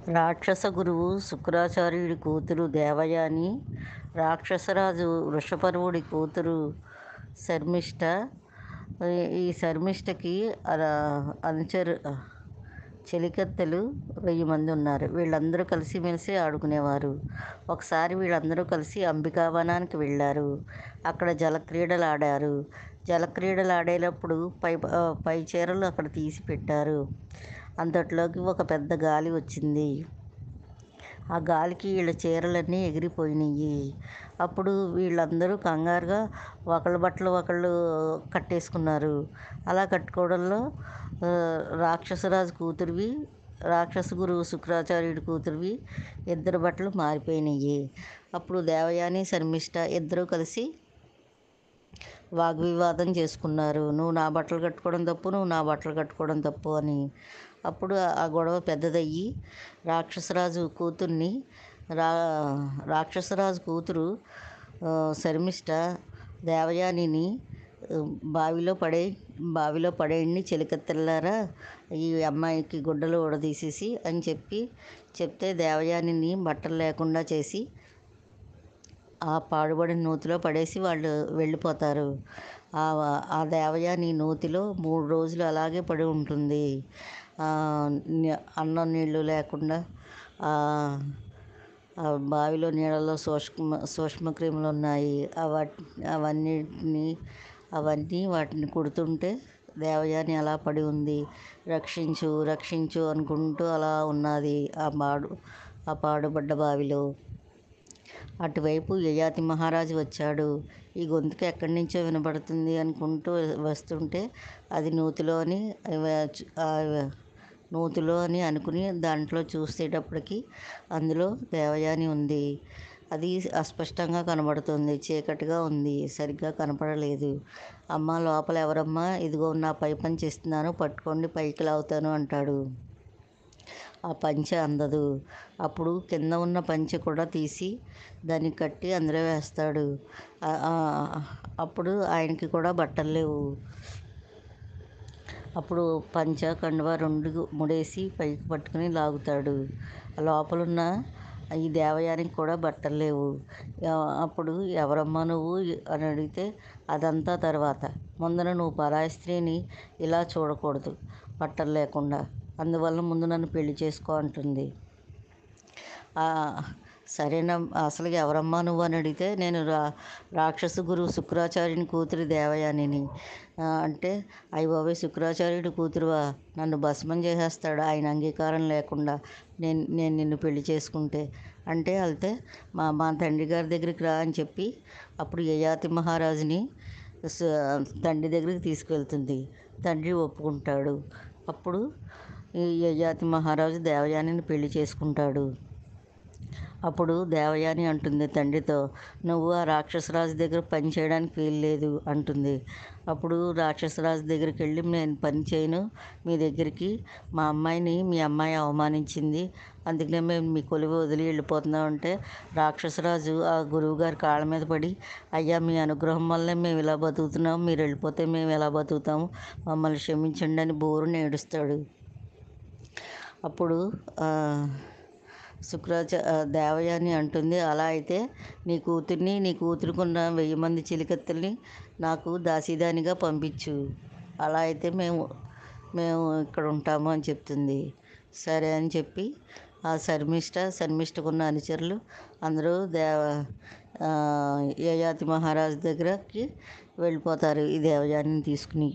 రాక్షస గురువు శుక్రాచార్యుడి కూతురు దేవయాని, రాక్షసరాజు వృషపర్వుడి కూతురు శర్మిష్ఠ. ఈ శర్మిష్ఠకి అనుచరు చెలికత్తెలు 1000 మంది ఉన్నారు. వీళ్ళందరూ కలిసిమెలిసి ఆడుకునేవారు. ఒకసారి వీళ్ళందరూ కలిసి అంబికావనానికి వెళ్ళారు. అక్కడ జలక్రీడలు ఆడారు. జలక్రీడలు ఆడేటప్పుడు పై చీరలు అక్కడ తీసి పెట్టారు. అంతట్లోకి ఒక పెద్ద గాలి వచ్చింది. ఆ గాలికి వీళ్ళ చీరలన్నీ ఎగిరిపోయినాయి. అప్పుడు వీళ్ళందరూ కంగారుగా ఒకళ్ళ బట్టలు ఒకళ్ళు కట్టేసుకున్నారు. అలా కట్టుకోవడంలో రాక్షసరాజు కూతురివి, రాక్షస గురువు శుక్రాచార్యుడి కూతురివి ఇద్దరు బట్టలు మారిపోయినాయి. అప్పుడు దేవయాని, శర్మిష్ఠ ఇద్దరూ కలిసి వాగ్వివాదం చేసుకున్నారు. నువ్వు నా బట్టలు కట్టుకోవడం తప్పు, నువ్వు నా బట్టలు కట్టుకోవడం తప్పు అని. అప్పుడు ఆ గొడవ పెద్దదయ్యి రాక్షసరాజు కూతుర్ని రాక్షసరాజు కూతురు శర్మిష్ఠ దేవయానిని బావిలో పడేయండి చెలికత్తెల్లారా, ఈ అమ్మాయికి గుడ్డలు ఊడదీసేసి అని చెప్తే దేవయానిని బట్టలు లేకుండా చేసి ఆ పాడుబడిన నూతిలో పడేసి వాళ్ళు వెళ్ళిపోతారు. ఆ దేవయాని నూతిలో 3 రోజులు అలాగే పడి ఉంటుంది. అన్నం నీళ్ళు లేకుండా ఆ బావిలో నీళ్ళలో సూక్ష్మక్రిములు ఉన్నాయి. వాటిని కుడుతుంటే దేవయాని అలా పడి ఉంది. రక్షించు రక్షించు అనుకుంటూ అలా ఉన్నది ఆ పాడుబడ్డ బావిలో. అటువైపు యయాతి మహారాజు వచ్చాడు. ఈ గొంతుకు ఎక్కడి నుంచో వినపడుతుంది అనుకుంటూ వస్తుంటే అది నూతిలో అని అనుకుని దాంట్లో చూసేటప్పటికి అందులో దేవయాని ఉంది. అది అస్పష్టంగా కనబడుతుంది. చీకటిగా ఉంది. సరిగ్గా కనపడలేదు. అమ్మ లోపల ఎవరమ్మా, ఇదిగో నా పై పంచె ఇస్తున్నాను, పట్టుకోండి, పైకి లాగుతాను అంటాడు. ఆ పంచె అందదు. అప్పుడు కింద ఉన్న పంచె కూడా తీసి దాన్ని కట్టి అందులో వేస్తాడు. అప్పుడు ఆయనకి కూడా బట్టలు లేవు. అప్పుడు పంచ కండువా 2 ముడేసి పైకి పట్టుకుని లాగుతాడు. లోపలున్న ఈ దేవయానికి కూడా బట్టలు లేవు. అప్పుడు ఎవరమ్మా నువ్వు అని అడిగితే అదంతా తర్వాత, ముందర నువ్వు పరాయి స్త్రీని ఇలా చూడకూడదు బట్టలు లేకుండా, అందువల్ల ముందు నన్ను పెళ్లి చేసుకో అంటుంది. సరేనా, అసలు ఎవరమ్మా నువ్వు అని అడిగితే నేను రాక్షస గురువు శుక్రాచార్యుని కూతురు దేవయానిని అంటే, అయ్య బాబోయ్ శుక్రాచార్యుడి కూతురువా, నన్ను భస్మం చేసేస్తాడు ఆయన అంగీకారం లేకుండా నేను నిన్ను పెళ్లి చేసుకుంటే అంటే. వెళ్తే మా తండ్రి గారి దగ్గరికి రా అని చెప్పి అప్పుడు యయాతి మహారాజుని తండ్రి దగ్గరికి తీసుకెళ్తుంది. తండ్రి ఒప్పుకుంటాడు. అప్పుడు ఈ యయాతి మహారాజు దేవయానిని పెళ్లి చేసుకుంటాడు. అప్పుడు దేవయాని అంటుంది తండ్రితో, నువ్వు ఆ రాక్షసరాజు దగ్గర పని చేయడానికి వీల్లేదు అంటుంది. అప్పుడు రాక్షసరాజు దగ్గరికి వెళ్ళి, నేను పని చేయను మీ దగ్గరికి, మా అమ్మాయిని మీ అమ్మాయి అవమానించింది, అందుకనే మేము మీ కొలువు వదిలి వెళ్ళిపోతున్నామంటే రాక్షసరాజు ఆ గురువుగారి కాళ్ళ మీద పడి, అయ్యా మీ అనుగ్రహం వల్లే మేము ఇలా బతుకుతున్నాము, మీరు వెళ్ళిపోతే మేము ఎలా బతుకుతాము, మమ్మల్ని క్షమించండి అని బోరుని ఏడుస్తాడు. అప్పుడు దేవయాని అంటుంది, అలా అయితే నీ కూతుర్ని, నీ కూతురుకున్న 1000 మంది చిలికత్తెల్ని నాకు దాసీదానిగా పంపించు, అలా అయితే మేము ఇక్కడ ఉంటాము అని చెప్తుంది. సరే అని చెప్పి ఆ శర్మిష్ఠకున్న అనుచరులు అందరూ యయాతి మహారాజు దగ్గరకి వెళ్ళిపోతారు ఈ దేవయానిని తీసుకుని.